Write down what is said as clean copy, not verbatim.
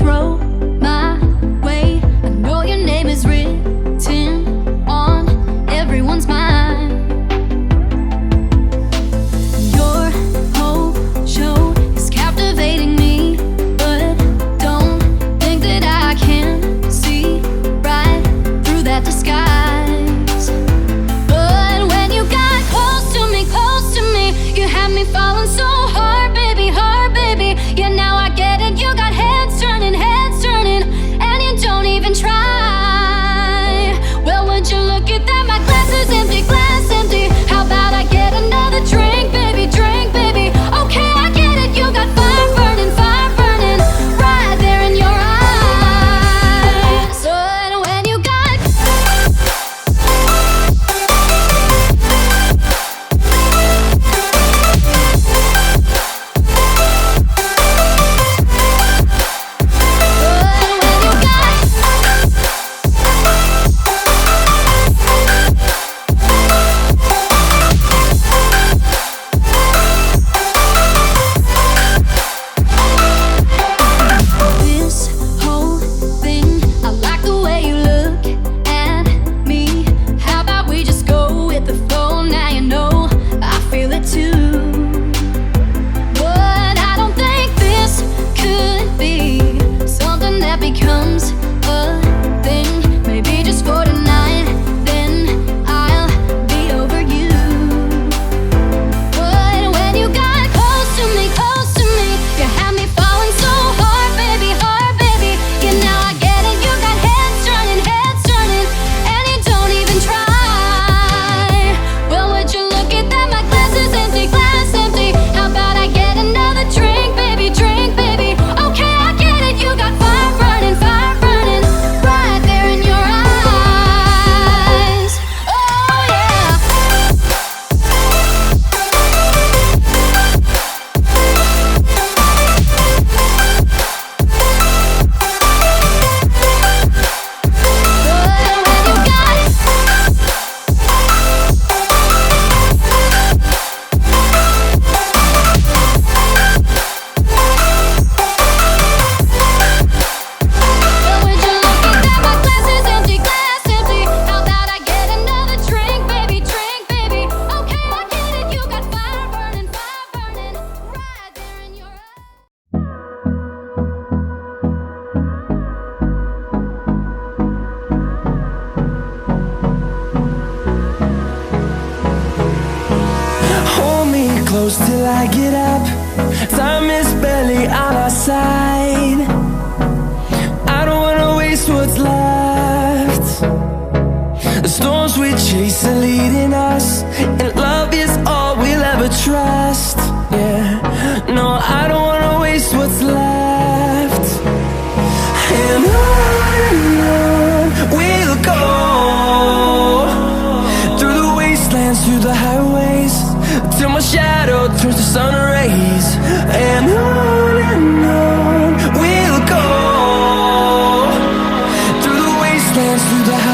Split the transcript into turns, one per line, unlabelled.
throw my way. I know your name is written on everyone's mind. Your whole show is captivating me, but don't think that I can see right through that disguise. But when you got close to me, you had me falling so hard, baby, hard, baby. Yeah, now I get it, you got heads turning, and you don't even try. Well, would you look at that, my glass is empty, glass empty. How about I get another drink, baby, drink, baby. Okay, I get it, you got fire burning, right there in your eyes. So when you got this whole thing, I like the way you look at me. How about we just go with the flow? Now you know I feel it too. But I don't think this could be something that becomes a thing. Maybe just for tonight, then I'll be over you. But when you got close to me, you had me falling so hard, baby, hard, baby. Yeah, now I get it, you got heads turning, and you don't even try. Well, would you look at that, my glass is empty, glass empty. How about I get another drink, baby, drink, baby. Okay, I get it, you got fire burning, right there in your eyes. Oh yeah.
Hold me close till I get up. Time is barely on our side. I don't wanna waste what's left. The storms we chase are leading us, and love is all we'll ever trust. Yeah, no, I don't wanna waste what's left. And on we'll go, through the wastelands, through the highways, till my shadow turns to sun rays. And on we'll go, through the wastelands, through the highways.